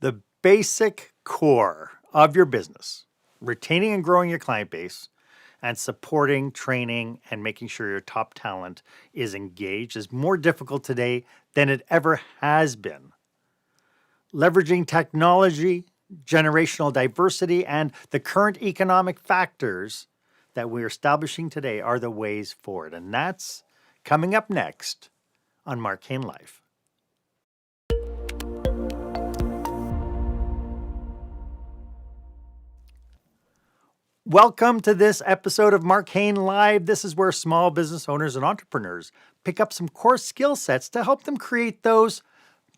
the basic core of your business, retaining and growing your client base, and supporting, training, and making sure your top talent is engaged is more difficult today than it ever has been. Leveraging technology, generational diversity, and the current economic factors that we're establishing today are the ways forward. And that's coming up next on Marc Haine Live. Welcome to this episode of Marc Haine Live. This is where small business owners and entrepreneurs pick up some core skill sets to help them create those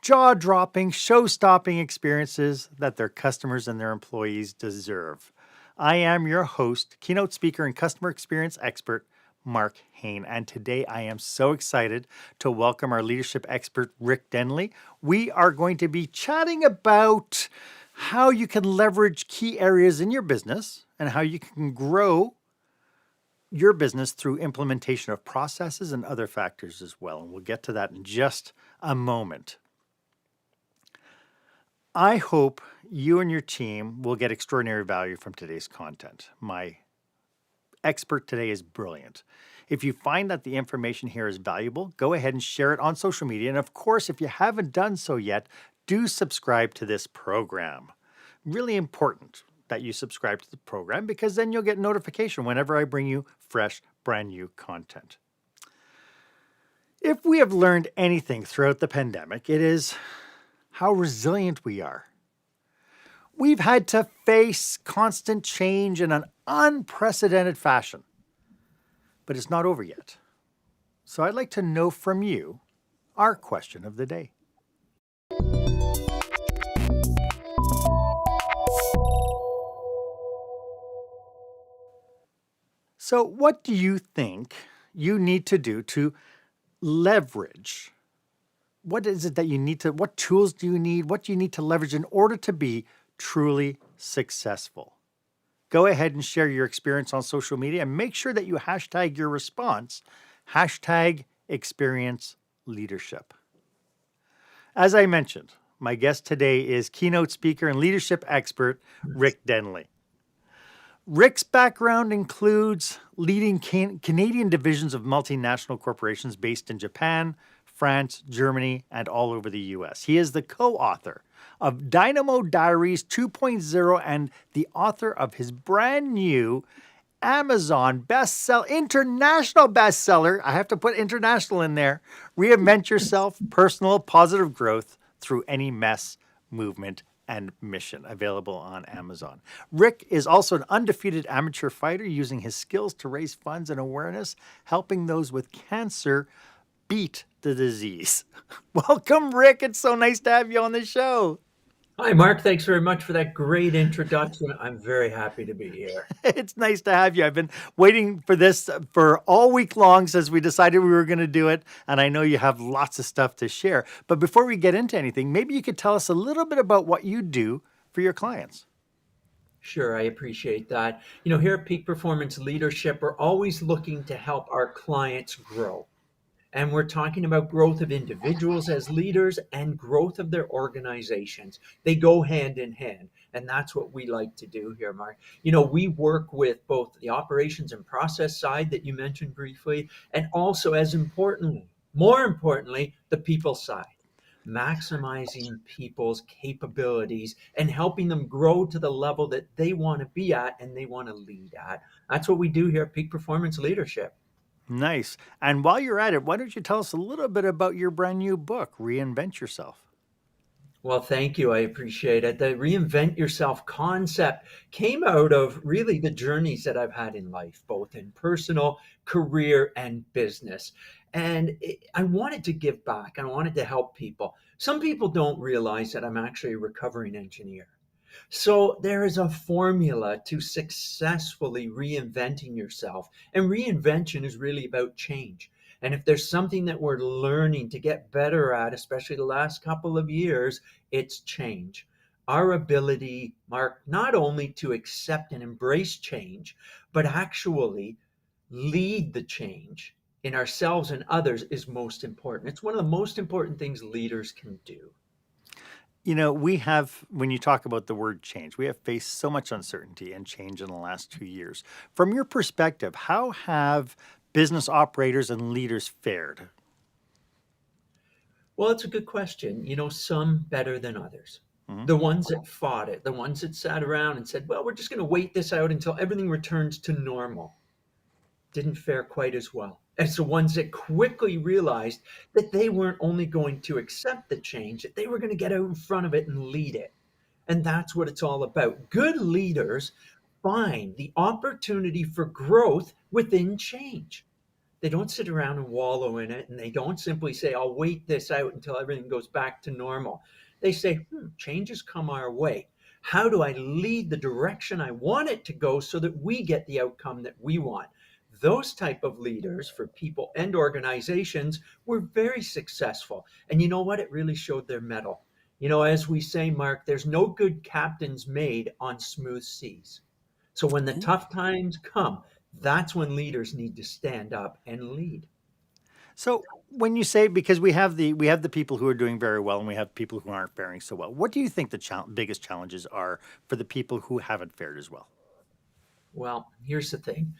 jaw-dropping, show-stopping experiences that their customers and their employees deserve. I am your host, keynote speaker, and customer experience expert, Marc Haine. And today I am so excited to welcome our leadership expert, Rick Denley. We are going to be chatting about how you can leverage key areas in your business and how you can grow your business through implementation of processes and other factors as well. And we'll get to that in just a moment. I hope you and your team will get extraordinary value from today's content. My expert today is brilliant. If you find that the information here is valuable, go ahead and share it on social media. And of course, if you haven't done so yet, do subscribe to this program. Really important that you subscribe to the program because then you'll get notification whenever I bring you fresh, brand new content. If we have learned anything throughout the pandemic, it is how resilient we are. We've had to face constant change in an unprecedented fashion, but it's not over yet. So I'd like to know from you our question of the day. So what do you think you need to do to leverage? What is it that you need to, what tools do you need? What do you need to leverage in order to be truly successful? Go ahead and share your experience on social media and make sure that you hashtag your response, hashtag experience leadership. As I mentioned, my guest today is keynote speaker and leadership expert, Rick Denley. Rick's background includes leading Canadian divisions of multinational corporations based in Japan, France, Germany, and all over the US. He is the co-author of Dynamo Diaries 2.0 and the author of his brand new Amazon international bestseller. I have to put international in there. Reinvent Yourself, Personal Positive Growth Through Any Mess, Movement, and Mission, available on Amazon. Rick is also an undefeated amateur fighter using his skills to raise funds and awareness, helping those with cancer beat the disease. Welcome, Rick. It's so nice to have you on the show. Hi, Marc. Thanks very much for that great introduction. I'm very happy to be here. It's nice to have you. I've been waiting for this for all week long since we decided we were going to do it. And I know you have lots of stuff to share. But before we get into anything, maybe you could tell us a little bit about what you do for your clients. Sure, I appreciate that. Here at Peak Performance Leadership, we're always looking to help our clients grow. And we're talking about growth of individuals as leaders and growth of their organizations. They go hand in hand. And that's what we like to do here, Marc. We work with both the operations and process side that you mentioned briefly, and also more importantly, the people side. Maximizing people's capabilities and helping them grow to the level that they want to be at and they want to lead at. That's what we do here at Peak Performance Leadership. Nice. And while you're at it, why don't you tell us a little bit about your brand new book, Reinvent Yourself? Well, thank you. I appreciate it. The Reinvent Yourself concept came out of really the journeys that I've had in life, both in personal, career, and business. And I wanted to give back. I wanted to help people. Some people don't realize that I'm actually a recovering engineer. So there is a formula to successfully reinventing yourself. And reinvention is really about change. And if there's something that we're learning to get better at, especially the last couple of years, it's change. Our ability, Marc, not only to accept and embrace change, but actually lead the change in ourselves and others is most important. It's one of the most important things leaders can do. We have, when you talk about the word change, we have faced so much uncertainty and change in the last 2 years. From your perspective, how have business operators and leaders fared? Well, it's a good question. Some better than others. Mhm. The ones that fought it, the ones that sat around and said, well, we're just going to wait this out until everything returns to normal, didn't fare quite as well as the ones that quickly realized that they weren't only going to accept the change, that they were going to get out in front of it and lead it. And that's what it's all about. Good leaders find the opportunity for growth within change. They don't sit around and wallow in it, and they don't simply say, I'll wait this out until everything goes back to normal. They say, changes come our way. How do I lead the direction I want it to go so that we get the outcome that we want? Those type of leaders for people and organizations were very successful. And you know what? It really showed their mettle. As we say, Marc, there's no good captains made on smooth seas. So when the tough times come, that's when leaders need to stand up and lead. So when you say, because we have the people who are doing very well and we have people who aren't faring so well, what do you think the biggest challenges are for the people who haven't fared as well? Well, here's the thing.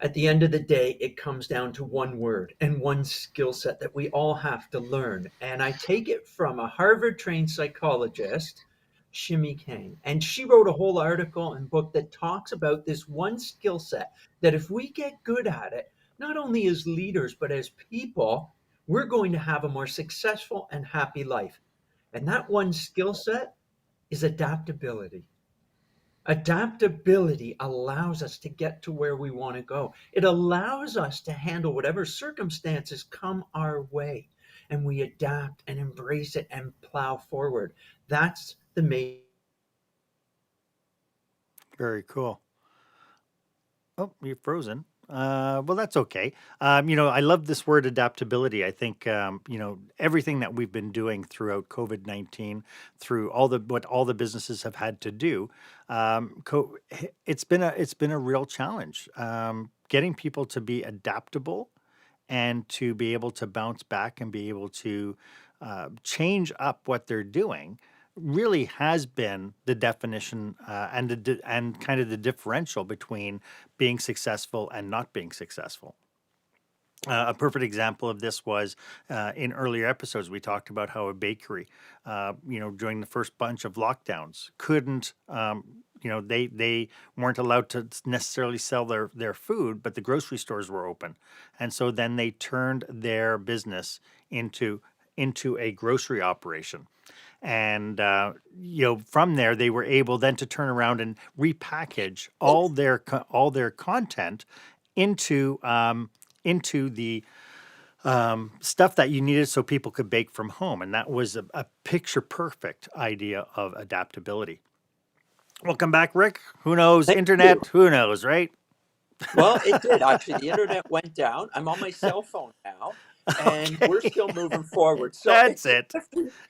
At the end of the day, it comes down to one word and one skill set that we all have to learn. And I take it from a Harvard trained psychologist, Shimmy Kane. And she wrote a whole article and book that talks about this one skill set that if we get good at it, not only as leaders, but as people, we're going to have a more successful and happy life. And that one skill set is adaptability. Adaptability allows us to get to where we want to go. It allows us to handle whatever circumstances come our way, and we adapt and embrace it and plow forward. That's the main. Very cool. Oh, you're frozen. Well, that's okay. I love this word adaptability. I think everything that we've been doing throughout COVID-19, through what all the businesses have had to do, it's been a real challenge. Getting people to be adaptable and to be able to bounce back and be able to change up what they're doing really has been the definition and kind of the differential between being successful and not being successful. A perfect example of this was in earlier episodes, we talked about how a bakery, during the first bunch of lockdowns, couldn't, they weren't allowed to necessarily sell their food, but the grocery stores were open. And so then they turned their business into a grocery operation. And from there, they were able then to turn around and repackage all their content into the stuff that you needed so people could bake from home. And that was a picture perfect idea of adaptability. Welcome back, Rick. Who knows? Thank you. Internet, who knows, right? Well, it did actually. The internet went down. I'm on my cell phone now, and we're Okay, still moving forward. So that's it. It's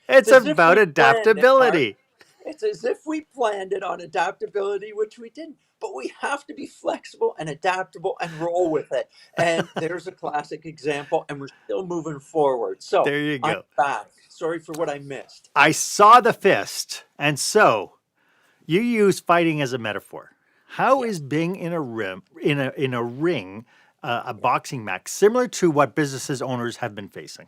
it's as if about we planned it, Mark. adaptability. It's as if we planned it on adaptability, which we didn't. But we have to be flexible and adaptable and roll with it. And there's a classic example, and we're still moving forward. So There you I'm go. back. Sorry for what I missed. I saw the fist. And so you use fighting as a metaphor. How Yes. is being in a ring, a boxing match, similar to what businesses owners have been facing?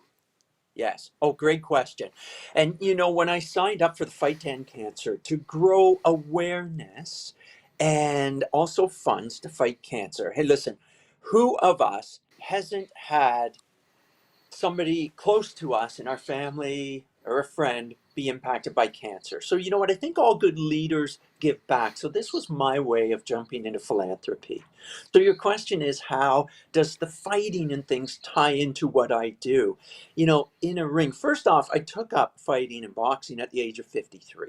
Yes. Oh, great question. And when I signed up for the Fight to End Cancer to grow awareness and also funds to fight cancer. Hey, listen, who of us hasn't had somebody close to us in our family or a friend be impacted by cancer? So, you know what? I think all good leaders give back. So, this was my way of jumping into philanthropy. So, your question is, how does the fighting and things tie into what I do? In a ring, first off, I took up fighting and boxing at the age of 53.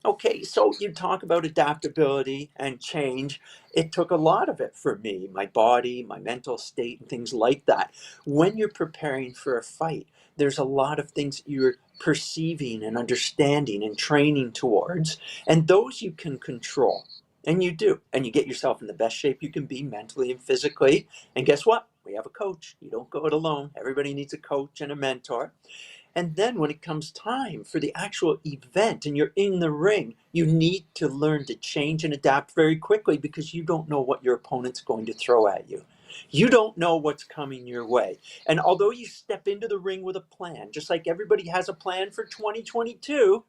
Okay, so you talk about adaptability and change. It took a lot of it for me, my body, my mental state, and things like that. When you're preparing for a fight, there's a lot of things you're perceiving and understanding and training towards, and those you can control. And you do. And you get yourself in the best shape you can be mentally and physically. And guess what? We have a coach. You don't go it alone. Everybody needs a coach and a mentor. And then when it comes time for the actual event and you're in the ring, you need to learn to change and adapt very quickly because you don't know what your opponent's going to throw at you. You don't know what's coming your way. And although you step into the ring with a plan, just like everybody has a plan for 2022,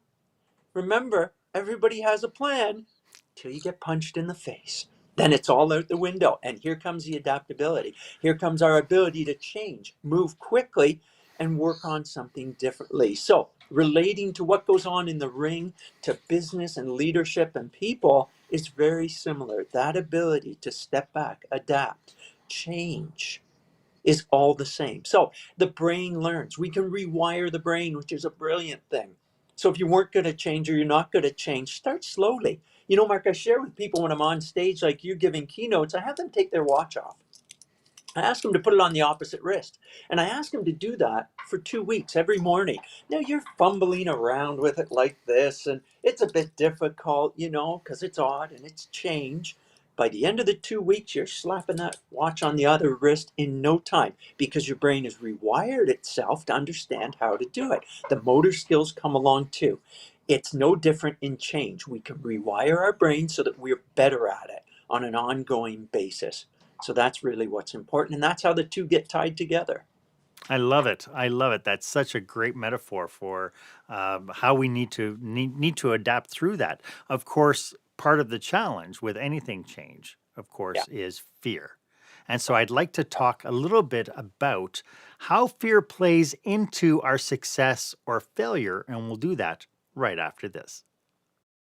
remember, everybody has a plan till you get punched in the face. Then it's all out the window. And here comes the adaptability. Here comes our ability to change, move quickly, and work on something differently. So, relating to what goes on in the ring to business and leadership and people is very similar. That ability to step back, adapt, change is all the same. So the brain learns. We can rewire the brain, which is a brilliant thing. So if you weren't going to change or you're not going to change, start slowly. You know, Marc, I share with people when I'm on stage, like you giving keynotes, I have them take their watch off. I ask them to put it on the opposite wrist. And I ask them to do that for 2 weeks every morning. Now you're fumbling around with it like this, and it's a bit difficult, you know, because it's odd and it's change. By the end of the 2 weeks, you're slapping that watch on the other wrist in no time because your brain has rewired itself to understand how to do it. The motor skills come along too. It's no different in change. We can rewire our brain so that we're better at it on an ongoing basis. So that's really what's important. And that's how the two get tied together. I love it. I love it. That's such a great metaphor for how we need to adapt through that. Of course, part of the challenge with anything change, of Yeah. course, is fear. And so I'd like to talk a little bit about how fear plays into our success or failure, and we'll do that right after this.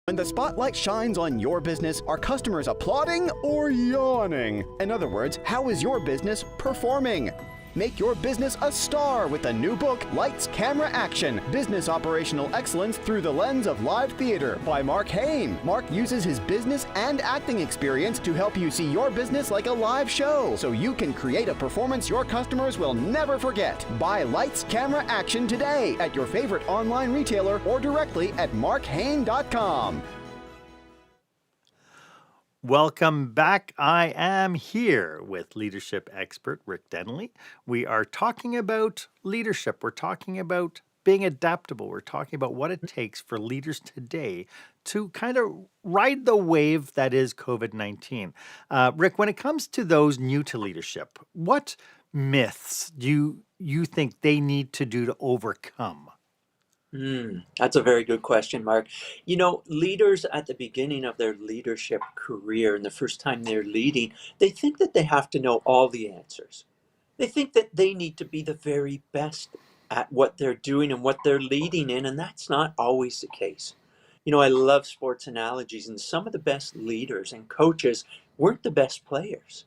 When the spotlight shines on your business, are customers applauding or yawning? In other words, how is your business performing? Make your business a star with the new book, Lights, Camera, Action, Business Operational Excellence Through the Lens of Live Theater by Marc Haine. Marc uses his business and acting experience to help you see your business like a live show so you can create a performance your customers will never forget. Buy Lights, Camera, Action today at your favorite online retailer or directly at marchaine.com. Welcome back. I am here with leadership expert Rick Denley. We are talking about leadership. We're talking about being adaptable. We're talking about what it takes for leaders today to kind of ride the wave that is COVID-19. Rick, when it comes to those new to leadership, what myths do you think they need to do to overcome? That's a very good question, Marc. You know, leaders at the beginning of their leadership career and the first time they're leading, they think that they have to know all the answers. They think that they need to be the very best at what they're doing and what they're leading in, and that's not always the case. You know, I love sports analogies, and some of the best leaders and coaches weren't the best players,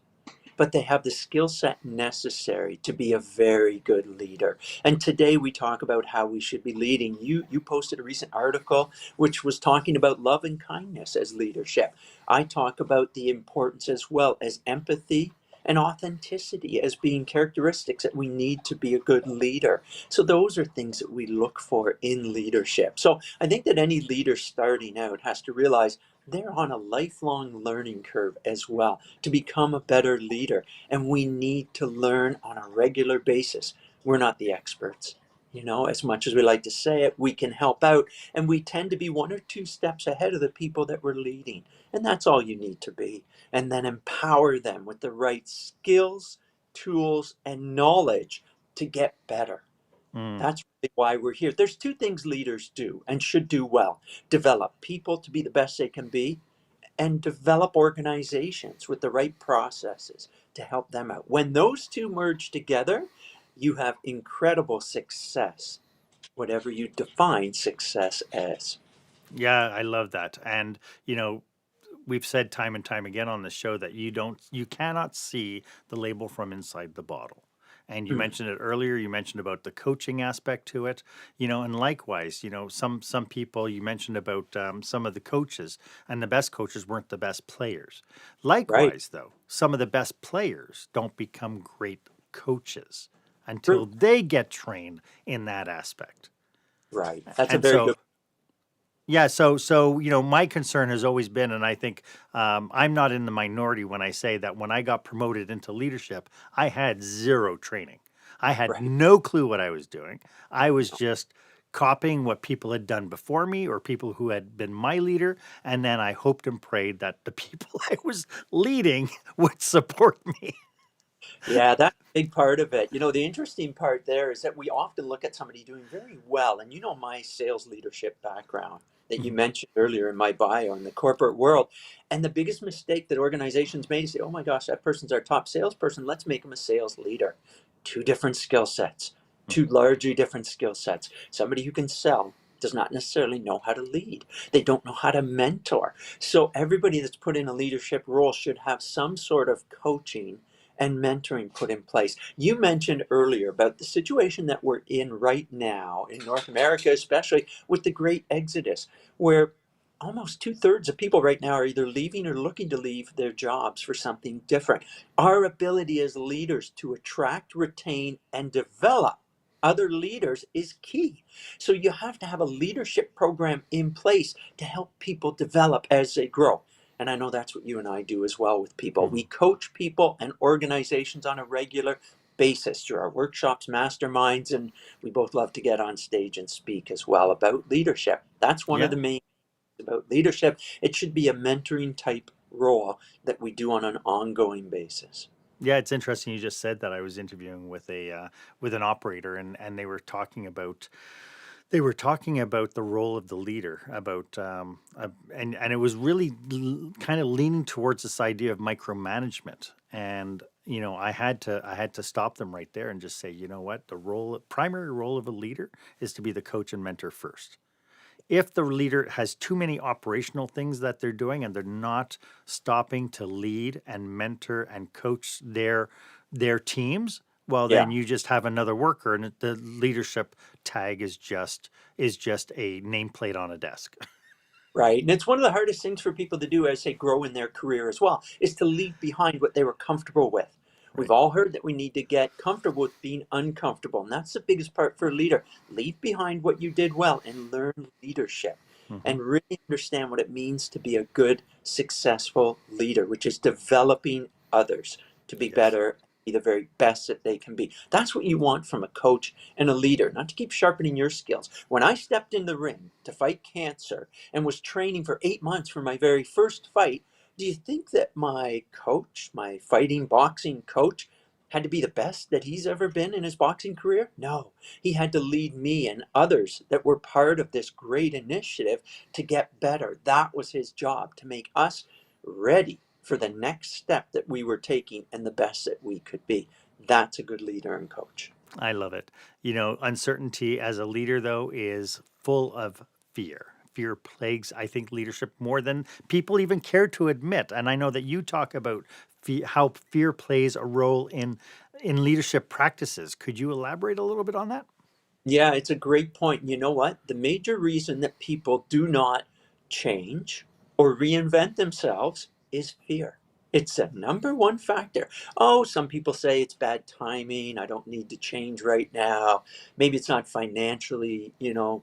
but they have the skill set necessary to be a very good leader. And today we talk about how we should be leading. You posted a recent article which was talking about love and kindness as leadership. I talk about the importance as well as empathy and authenticity as being characteristics that we need to be a good leader. So those are things that we look for in leadership. So I think that any leader starting out has to realize they're on a lifelong learning curve as well to become a better leader. And we need to learn on a regular basis. We're not the experts. You know, as much as we like to say it, we can help out. And we tend to be 1 or 2 steps ahead of the people that we're leading. And that's all you need to be. And then empower them with the right skills, tools, and knowledge to get better. Mm. That's really why we're here. There's 2 things leaders do and should do well: develop people to be the best they can be, and develop organizations with the right processes to help them out. When those 2 merge together, you have incredible success, whatever you define success as. Yeah, I love that. And, we've said time and time again on the show that you cannot see the label from inside the bottle. And you Mm, mentioned it earlier. You mentioned about the coaching aspect to it, and likewise, some people you mentioned about some of the coaches, and the best coaches weren't the best players. right, Likewise, though, some of the best players don't become great coaches until true, they get trained in that aspect. right. That's a And very so good. yeah, so my concern has always been, and I think I'm not in the minority when I say that when I got promoted into leadership, I had zero training. I had Right. no clue what I was doing. I was just copying what people had done before me or people who had been my leader. And then I hoped and prayed that the people I was leading would support me. Yeah, that's a big part of it. The interesting part there is that we often look at somebody doing very well. And my sales leadership background that you Mhm. mentioned earlier in my bio in the corporate world. And the biggest mistake that organizations made is say, oh my gosh, that person's our top salesperson. Let's make them a sales leader. Two different skill sets, two largely different skill sets. Somebody who can sell does not necessarily know how to lead. They don't know how to mentor. So everybody that's put in a leadership role should have some sort of coaching and mentoring put in place. You mentioned earlier about the situation that we're in right now in North America, especially with the great exodus, where almost 2/3 of people right now are either leaving or looking to leave their jobs for something different. Our ability as leaders to attract, retain, and develop other leaders is key. So you have to have a leadership program in place to help people develop as they grow. And I know that's what you and I do as well with people. We Mhm. coach people and organizations on a regular basis through our workshops, masterminds, and we both love to get on stage and speak as well about leadership. That's one of Yeah. the main things about leadership. It should be a mentoring type role that we do on an ongoing basis. Yeah, it's interesting you just said that. I was interviewing with with an operator, and they were talking about the role of the leader, about and it was really kind of leaning towards this idea of micromanagement. And I had to stop them right there and just say, you know what, primary role of a leader is to be the coach and mentor first. If the leader has too many operational things that they're doing and they're not stopping to lead and mentor and coach their teams, well, then Yeah. you just have another worker, and the leadership tag is just a nameplate on a desk. Right. And it's one of the hardest things for people to do as they grow in their career as well, is to leave behind what they were comfortable with. We've Right. all heard that we need to get comfortable with being uncomfortable. And that's the biggest part for a leader. Leave behind what you did well and learn leadership Hmm. and really understand what it means to be a good, successful leader, which is developing others to be Yes. better, be the very best that they can be. That's what you want from a coach and a leader, not to keep sharpening your skills. When I stepped in the ring to fight cancer, and was training for 8 months for my very first fight, do you think that my coach, my fighting boxing coach, had to be the best that he's ever been in his boxing career? No. He had to lead me and others that were part of this great initiative to get better. That was his job, to make us ready for the next step that we were taking and the best that we could be. That's a good leader and coach. I love it. Uncertainty as a leader, though, is full of fear. Fear plagues, I think, leadership more than people even care to admit. And I know that you talk about how fear plays a role in leadership practices. Could you elaborate a little bit on that? Yeah, it's a great point. You know what? The major reason that people do not change or reinvent themselves is fear. It's the number one factor. Oh, some people say it's bad timing. I don't need to change right now. Maybe it's not financially,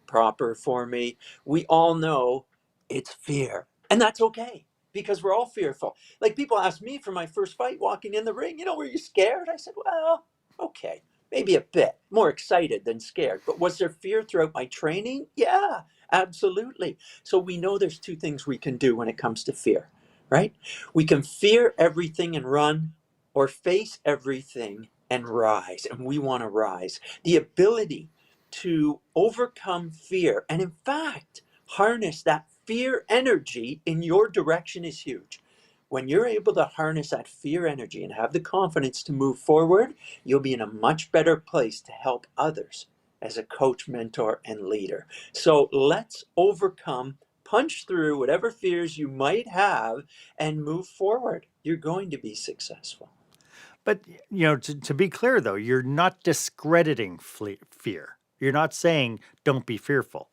proper for me. We all know it's fear. And that's okay because we're all fearful. Like people ask me for my first fight walking in the ring, were you scared? I said, well, okay. Maybe a bit more excited than scared. But was there fear throughout my training? Yeah, absolutely. So we know there's two things we can do when it comes to fear, right? We can fear everything and run, or face everything and rise. And we want to rise. The ability to overcome fear and, in fact, harness that fear energy in your direction is huge. When you're able to harness that fear energy and have the confidence to move forward, you'll be in a much better place to help others as a coach, mentor, and leader. So let's overcome, punch through whatever fears you might have, and move forward. You're going to be successful. But, to be clear, though, you're not discrediting fear. You're not saying don't be fearful.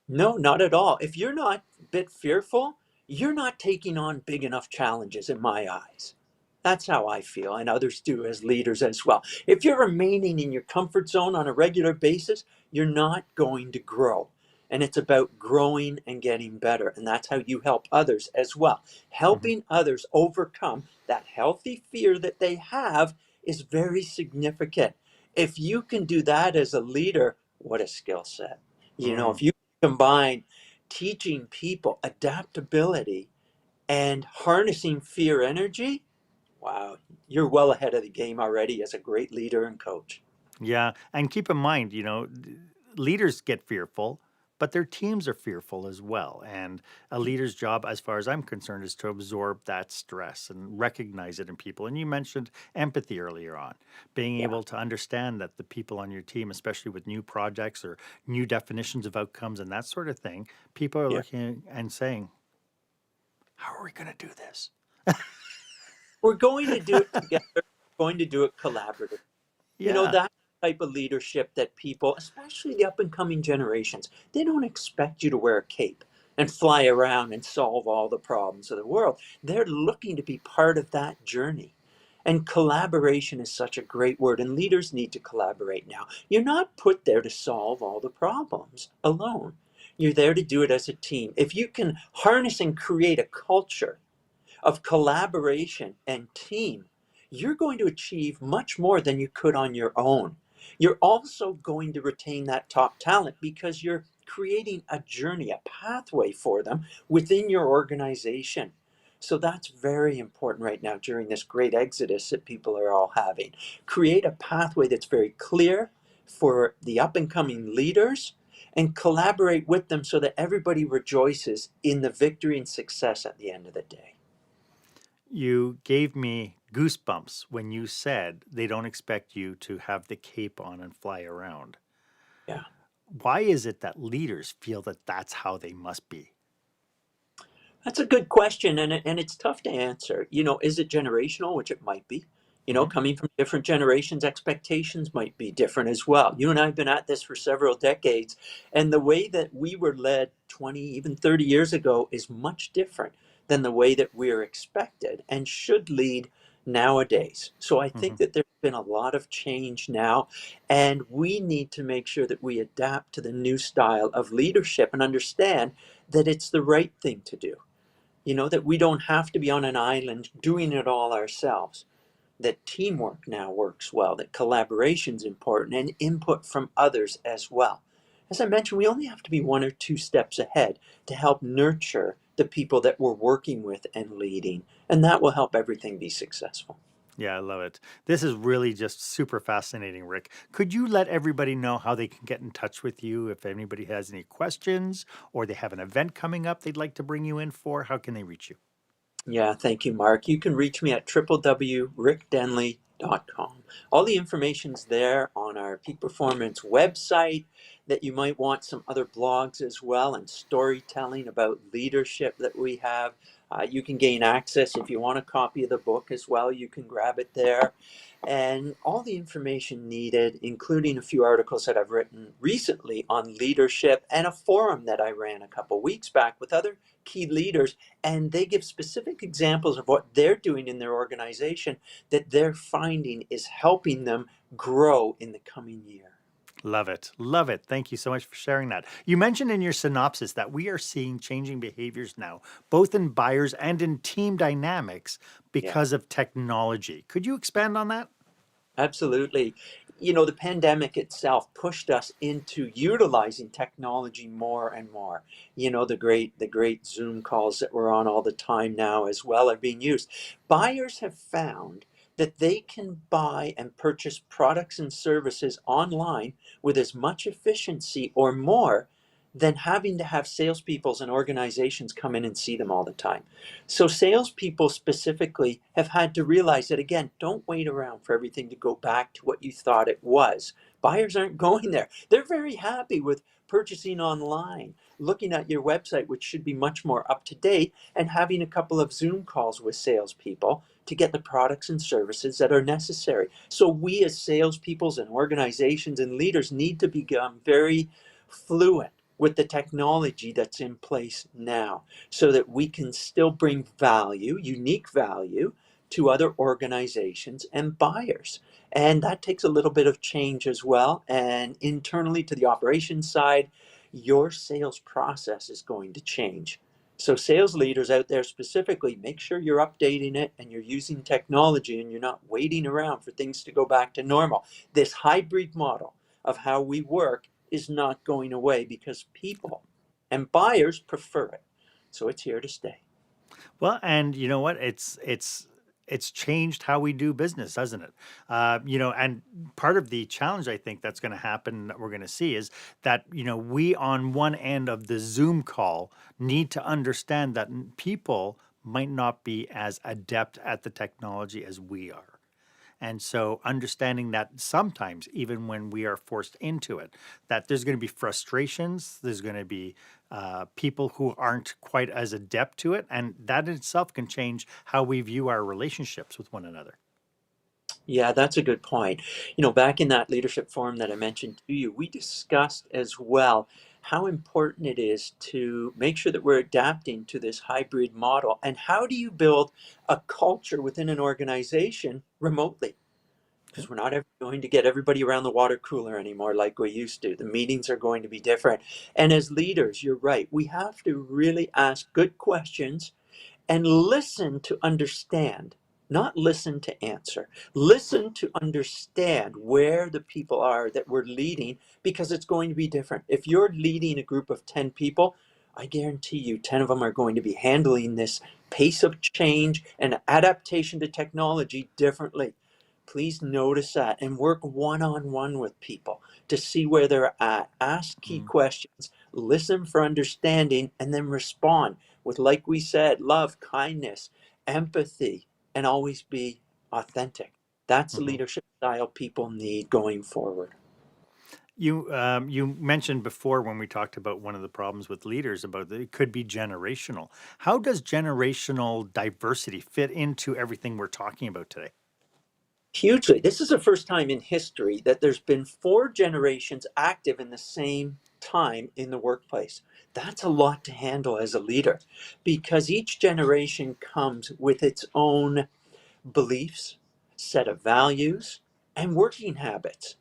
No, not at all. If you're not a bit fearful, you're not taking on big enough challenges in my eyes. That's how I feel, and others do as leaders as well. If you're remaining in your comfort zone on a regular basis, you're not going to grow. And it's about growing and getting better. And that's how you help others as well. Mhm. Helping others overcome that healthy fear that they have is very significant. If you can do that as a leader, what a skill set. Mm. If you combine teaching people adaptability and harnessing fear energy, wow, you're well ahead of the game already as a great leader and coach. Yeah, and keep in mind, leaders get fearful, but their teams are fearful as well. And a leader's job, as far as I'm concerned, is to absorb that stress and recognize it in people. And you mentioned empathy earlier on, being Yeah, able to understand that the people on your team, especially with new projects or new definitions of outcomes and that sort of thing, people are yeah. looking and saying, how are we going to do this? We're going to do it together. We're going to do it collaboratively. Yeah. That type of leadership that people, especially the up and coming generations, they don't expect you to wear a cape and fly around and solve all the problems of the world. They're looking to be part of that journey. And collaboration is such a great word, and leaders need to collaborate now. You're not put there to solve all the problems alone. You're there to do it as a team. If you can harness and create a culture of collaboration and team, you're going to achieve much more than you could on your own. You're also going to retain that top talent because you're creating a journey, a pathway for them within your organization. So that's very important right now during this great exodus that people are all having. Create a pathway that's very clear for the up and coming leaders and collaborate with them so that everybody rejoices in the victory and success at the end of the day. You gave me goosebumps when you said they don't expect you to have the cape on and fly around. Yeah. Why is it that leaders feel that that's how they must be? That's a good question, and it's tough to answer. Is it generational, which it might be? Hmm. Coming from different generations, expectations might be different as well. You and I have been at this for several decades, and the way that we were led 20, even 30 years ago is much different than the way that we're expected and should lead nowadays. So I Hmm. think that there's been a lot of change now, and we need to make sure that we adapt to the new style of leadership and understand that it's the right thing to do. That we don't have to be on an island doing it all ourselves, that teamwork now works well, that collaboration is important, and input from others as well. As I mentioned, we only have to be one or two steps ahead to help nurture the people that we're working with and leading, and that will help everything be successful. Yeah, I love it. This is really just super fascinating, Rick. Could you let everybody know how they can get in touch with you if anybody has any questions or they have an event coming up they'd like to bring you in for? How can they reach you? Yeah, thank you, Marc. You can reach me at www.rickdenley.com. All the information's there on our Peak Performance website, that you might want some other blogs as well and storytelling about leadership that we have. You can gain access if you want a copy of the book as well. You can grab it there. And all the information needed, including a few articles that I've written recently on leadership and a forum that I ran a couple weeks back with other key leaders, and they give specific examples of what they're doing in their organization that they're finding is helping them grow in the coming year. Love it. Love it. Thank you so much for sharing that. You mentioned in your synopsis that we are seeing changing behaviors now, both in buyers and in team dynamics Yeah, because of technology. Could you expand on that? absolutely. The pandemic itself pushed us into utilizing technology more and more. The great Zoom calls that we're on all the time now as well are being used. Buyers have found that they can buy and purchase products and services online with as much efficiency or more than having to have salespeople and organizations come in and see them all the time. So salespeople specifically have had to realize that, again, don't wait around for everything to go back to what you thought it was. Buyers aren't going there. They're very happy with purchasing online, looking at your website, which should be much more up to date, and having a couple of Zoom calls with salespeople to get the products and services that are necessary. So we as salespeople and organizations and leaders need to become very fluent with the technology that's in place now, so that we can still bring value, unique value, to other organizations and buyers. And that takes a little bit of change as well. And internally to the operations side, your sales process is going to change. So sales leaders out there specifically, make sure you're updating it and you're using technology and you're not waiting around for things to go back to normal. This hybrid model of how we work is not going away because people and buyers prefer it. So it's here to stay. Well, and you know what? It's changed how we do business, hasn't it? And part of the challenge I think that's going to happen that we're going to see is that we on one end of the Zoom call need to understand that people might not be as adept at the technology as we are. And so understanding that sometimes, even when we are forced into it, that there's going to be frustrations, there's going to be people who aren't quite as adept to it. And that in itself can change how we view our relationships with one another. Yeah, that's a good point. Back in that leadership forum that I mentioned to you, we discussed as well how important it is to make sure that we're adapting to this hybrid model. And how do you build a culture within an organization remotely? Yeah. Because we're not ever going to get everybody around the water cooler anymore like we used to. The meetings are going to be different. And as leaders, you're right, we have to really ask good questions and listen to understand, not listen to answer. Listen to understand where the people are that we're leading, because it's going to be different. If you're leading a group of 10 people, I guarantee you 10 of them are going to be handling this pace of change and adaptation to technology differently. Please notice that and work one-on-one with people to see where they're at. Ask key Mhm. questions, listen for understanding, and then respond with, like we said, love, kindness, empathy, and always be authentic. That's the Mhm. leadership style people need going forward. You mentioned before when we talked about one of the problems with leaders about that it could be generational. How does generational diversity fit into everything we're talking about today? Hugely. This is the first time in history that there's been 4 generations active in the same time in the workplace. That's a lot to handle as a leader, because each generation comes with its own beliefs, set of values, and working habits.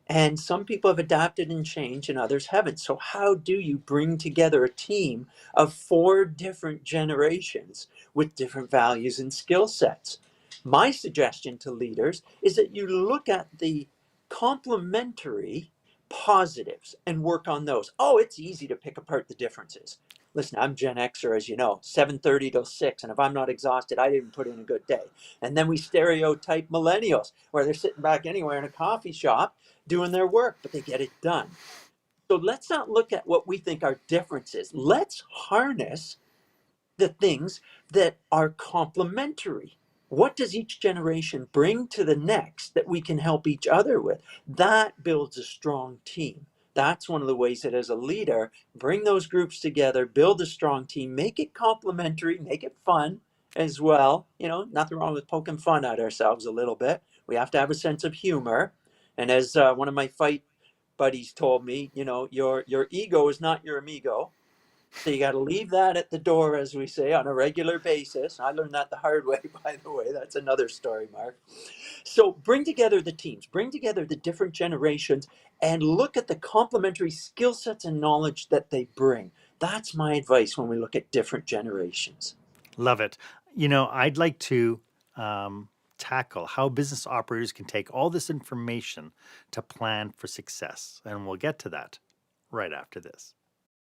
And some people have adapted and changed and others haven't. So, how do you bring together a team of 4 different generations with different values and skill sets? My suggestion to leaders is that you look at the complementary positives and work on those. Oh, it's easy to pick apart the differences. Listen, I'm Gen Xer, as you know, 7:30 till 6. And if I'm not exhausted, I didn't put in a good day. And then we stereotype millennials, where they're sitting back anywhere in a coffee shop doing their work, but they get it done. So let's not look at what we think are differences. Let's harness the things that are complementary. What does each generation bring to the next that we can help each other with? That builds a strong team. That's one of the ways that as a leader, bring those groups together, build a strong team, make it complementary, make it fun as well. Nothing wrong with poking fun at ourselves a little bit. We have to have a sense of humor. And as one of my fight buddies told me, your ego is not your amigo. So you got to leave that at the door, as we say, on a regular basis. I learned that the hard way, by the way. That's another story, Marc. So bring together the teams, bring together the different generations, and look at the complementary skill sets and knowledge that they bring. That's my advice when we look at different generations. Love it. I'd like to um, tackle how business operators can take all this information to plan for success. And we'll get to that right after this.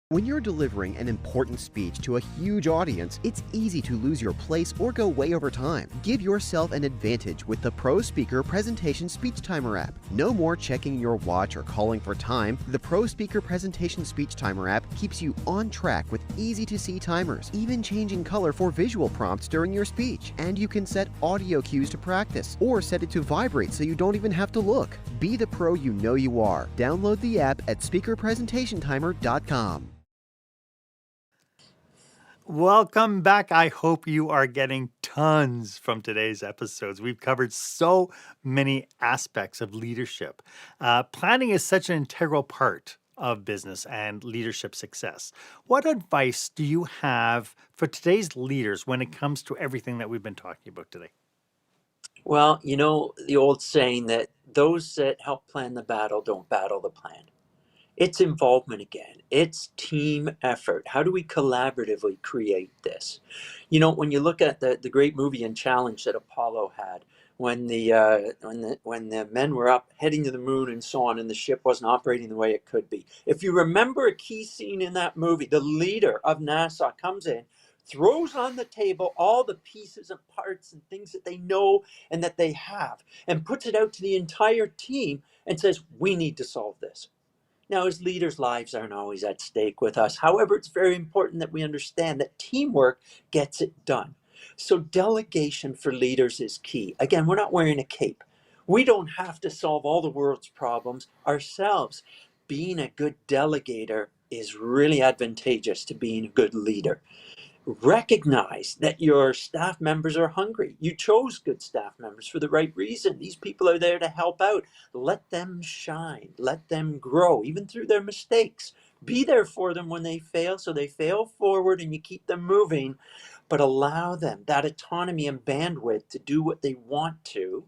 When you're delivering an important speech to a huge audience, it's easy to lose your place or go way over time. Give yourself an advantage with the Pro Speaker Presentation Speech Timer app. No more checking your watch or calling for time. The Pro Speaker Presentation Speech Timer app keeps you on track with easy-to-see timers, even changing color for visual prompts during your speech. And you can set audio cues to practice, or set it to vibrate so you don't even have to look. Be the pro you know you are. Download the app at speakerpresentationtimer.com. Welcome back. I hope you are getting tons from today's episodes. We've covered so many aspects of leadership. Planning is such an integral part of business and leadership success. What advice do you have for today's leaders when it comes to everything that we've been talking about today? Well, the old saying that those that help plan the battle don't battle the plan. It's involvement again. It's team effort. How do we collaboratively create this? You know, when you look at the great movie and challenge that Apollo had, when the men were up heading to the moon and so on, and the ship wasn't operating the way it could be. If you remember a key scene in that movie, the leader of NASA comes in, throws on the table all the pieces and parts and things that they know and that they have, and puts it out to the entire team and says, "We need to solve this." Now, as leaders, lives aren't always at stake with us. However, it's very important that we understand that teamwork gets it done. So, delegation for leaders is key. Again, we're not wearing a cape. We don't have to solve all the world's problems ourselves. Being a good delegator is really advantageous to being a good leader. Recognize that your staff members are hungry. You chose good staff members for the right reason. These people are there to help out. Let them shine. Let them grow, even through their mistakes. Be there for them when they fail, so they fail forward and you keep them moving, but allow them that autonomy and bandwidth to do what they want to.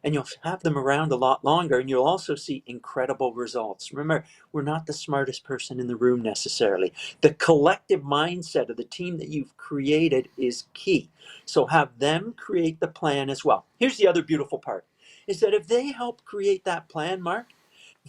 And you'll have them around a lot longer, and you'll also see incredible results. Remember, we're not the smartest person in the room necessarily. The collective mindset of the team that you've created is key. So have them create the plan as well. Here's the other beautiful part, is that if they help create that plan, Mark,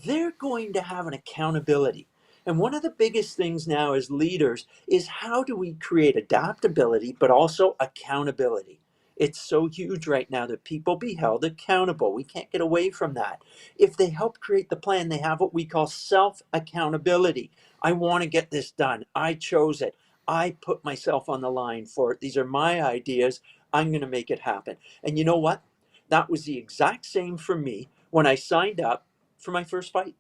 they're going to have an accountability. And one of the biggest things now as leaders is how do we create adaptability, but also accountability? It's so huge right now that people be held accountable. We can't get away from that. If they help create the plan, they have what we call self accountability. I want to get this done. I chose it. I put myself on the line for it. These are my ideas. I'm going to make it happen. And you know what? That was the exact same for me when I signed up for my first fight.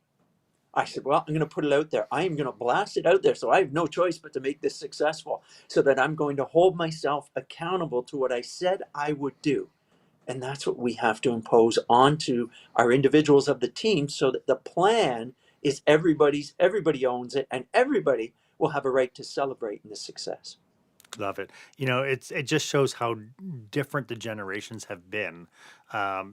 I said, well, I'm going to put it out there. I am going to blast it out there. So I have no choice but to make this successful, so that I'm going to hold myself accountable to what I said I would do. And that's what we have to impose onto our individuals of the team, so that the plan is everybody's, everybody owns it, and everybody will have a right to celebrate in the success. Love it. It just shows how different the generations have been.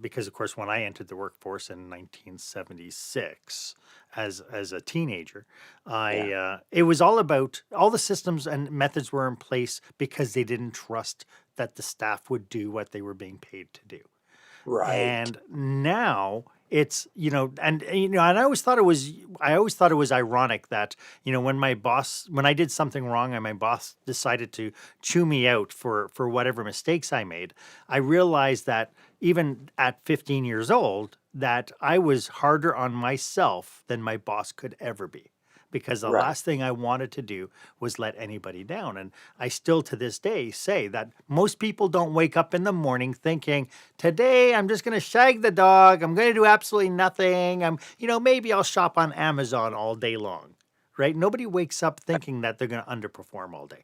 Because of course, when I entered the workforce in 1976 as a teenager, Yeah. it was all about all the systems and methods were in place because they didn't trust that the staff would do what they were being paid to do. Right. And now it's, and I always thought it was ironic that, when I did something wrong and my boss decided to chew me out for whatever mistakes I made, I realized that even at 15 years old, that I was harder on myself than my boss could ever be. Because the Right. last thing I wanted to do was let anybody down. And I still to this day say that most people don't wake up in the morning thinking, today I'm just going to shag the dog. I'm going to do absolutely nothing. Maybe I'll shop on Amazon all day long, right? Nobody wakes up thinking that they're going to underperform all day.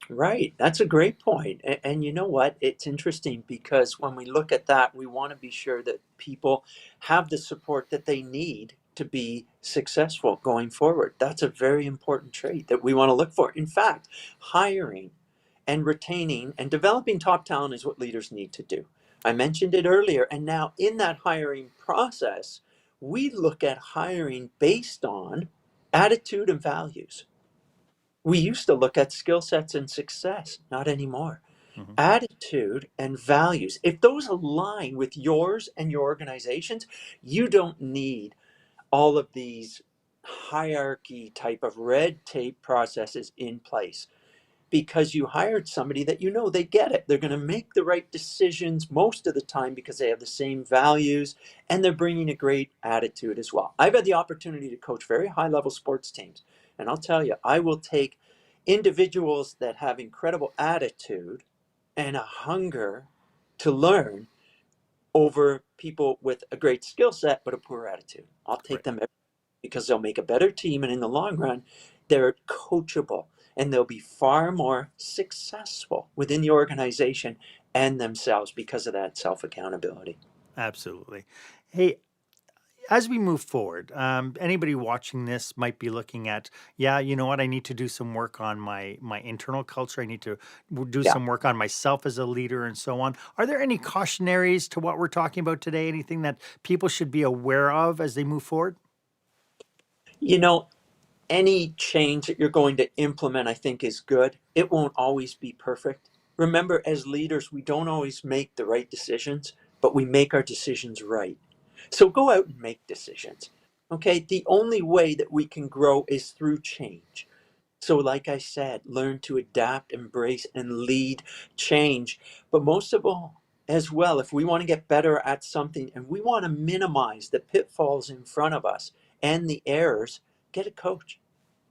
Right. That's a great point. And you know what? It's interesting because when we look at that, we want to be sure that people have the support that they need to be successful going forward. That's a very important trait that we want to look for. In fact, hiring and retaining and developing top talent is what leaders need to do. I mentioned it earlier. And now in that hiring process, we look at hiring based on attitude and values. We used to look at skill sets and success, not anymore. Mhm. Attitude and values. If those align with yours and your organization's, you don't need all of these hierarchy type of red tape processes in place, because you hired somebody that you know they get it. They're going to make the right decisions most of the time because they have the same values, and they're bringing a great attitude as well. I've had the opportunity to coach very high level sports teams, and I'll tell you, I will take individuals that have incredible attitude and a hunger to learn over people with a great skill set but a poor attitude. I'll take Right. them because they'll make a better team, and in the long run, they're coachable and they'll be far more successful within the organization and themselves because of that self accountability. Absolutely. Hey, as we move forward, anybody watching this might be looking at, yeah, you know what? I need to do some work on my internal culture. I need to do Yeah. some work on myself as a leader and so on. Are there any cautionaries to what we're talking about today? Anything that people should be aware of as they move forward? You know, any change that you're going to implement, I think, is good. It won't always be perfect. Remember, as leaders, we don't always make the right decisions, but we make our decisions right. So go out and make decisions. Okay, the only way that we can grow is through change. So, like I said, learn to adapt, embrace, and lead change. But most of all, as well, if we want to get better at something and we want to minimize the pitfalls in front of us and the errors, get a coach.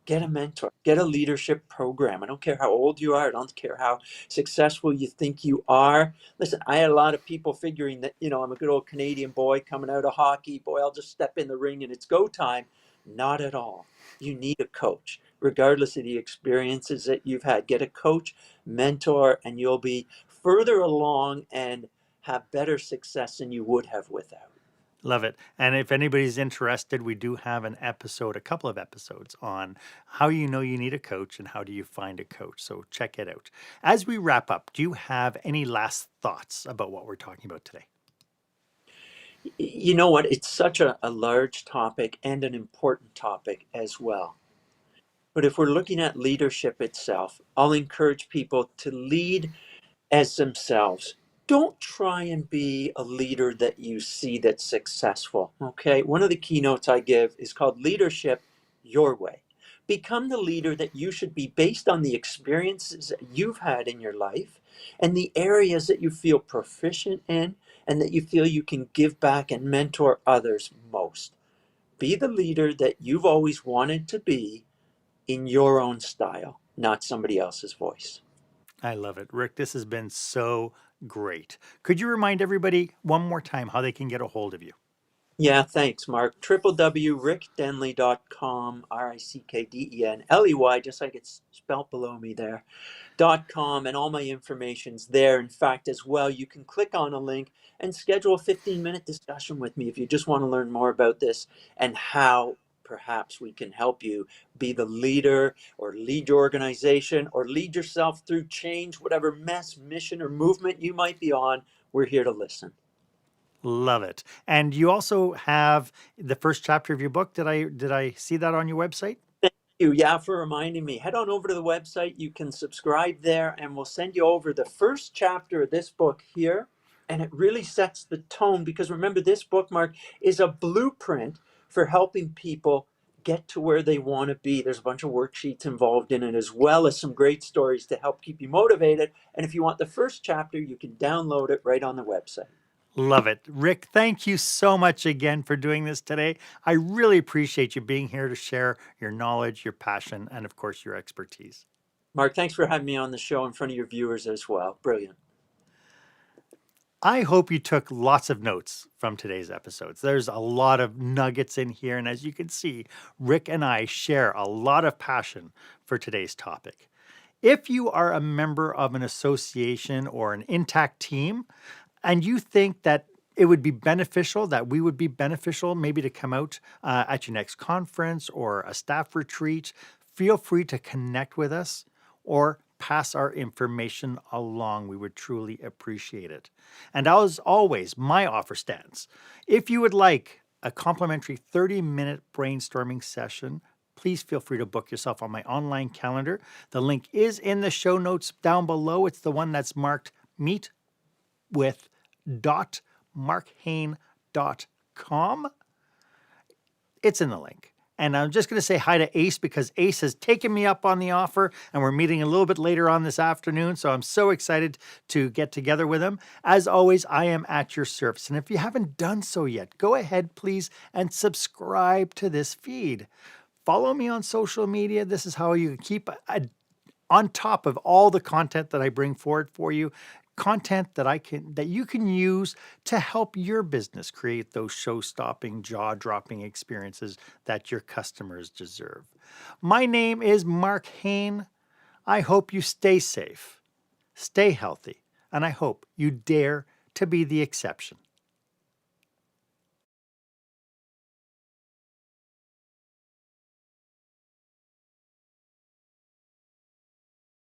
Get a mentor, get a leadership program. I don't care how old you are. I don't care how successful you think you are. Listen, I had a lot of people figuring that, I'm a good old Canadian boy coming out of hockey. Boy, I'll just step in the ring and it's go time. Not at all. You need a coach, regardless of the experiences that you've had. Get a coach, mentor, and you'll be further along and have better success than you would have without. Love it. And if anybody's interested, we do have an episode, a couple of episodes on how you know you need a coach and how do you find a coach. So check it out. As we wrap up, do you have any last thoughts about what we're talking about today? You know what? It's such a large topic and an important topic as well. But if we're looking at leadership itself, I'll encourage people to lead as themselves. Don't try and be a leader that you see that's successful. Okay. One of the keynotes I give is called Leadership Your Way. Become the leader that you should be based on the experiences that you've had in your life and the areas that you feel proficient in and that you feel you can give back and mentor others most. Be the leader that you've always wanted to be in your own style, not somebody else's voice. I love it. Rick, this has been so great. Could you remind everybody one more time how they can get a hold of you? Yeah, thanks, Marc. www.rickdenley.com, RICKDENLEY, just like it's spelt below me there, .com, and all my information's there. In fact, as well, you can click on a link and schedule a 15-minute discussion with me if you just want to learn more about this and how perhaps we can help you be the leader or lead your organization or lead yourself through change, whatever mess, mission, or movement you might be on. We're here to listen. Love it. And you also have the first chapter of your book. Did I see that on your website? Thank you. Yeah, for reminding me. Head on over to the website. You can subscribe there and we'll send you over the first chapter of this book here. And it really sets the tone because remember, this book, Marc, is a blueprint for helping people get to where they want to be. There's a bunch of worksheets involved in it, as well as some great stories to help keep you motivated. And if you want the first chapter, you can download it right on the website. Love it. Rick, thank you so much again for doing this today. I really appreciate you being here to share your knowledge, your passion, and of course, your expertise. Marc, thanks for having me on the show in front of your viewers as well. Brilliant. I hope you took lots of notes from today's episodes. There's a lot of nuggets in here. And as you can see, Rick and I share a lot of passion for today's topic. If you are a member of an association or an intact team, and you think that it would be beneficial, that we would be beneficial maybe to come out at your next conference or a staff retreat, feel free to connect with us or pass our information along. We would truly appreciate it. And as always, my offer stands. If you would like a complimentary 30-minute brainstorming session, please feel free to book yourself on my online calendar. The link is in the show notes down below. It's the one that's marked Meet with .marchaine.com. It's in the link. And I'm just going to say hi to Ace because Ace has taken me up on the offer and we're meeting a little bit later on this afternoon. So I'm so excited to get together with him. As always, I am at your service. And if you haven't done so yet, go ahead, please, and subscribe to this feed. Follow me on social media. This is how you keep on top of all the content that I bring forward for you. Content that you can use to help your business create those show-stopping, jaw-dropping experiences that your customers deserve. My name is Marc Haine. I hope you stay safe, stay healthy, and I hope you dare to be the exception.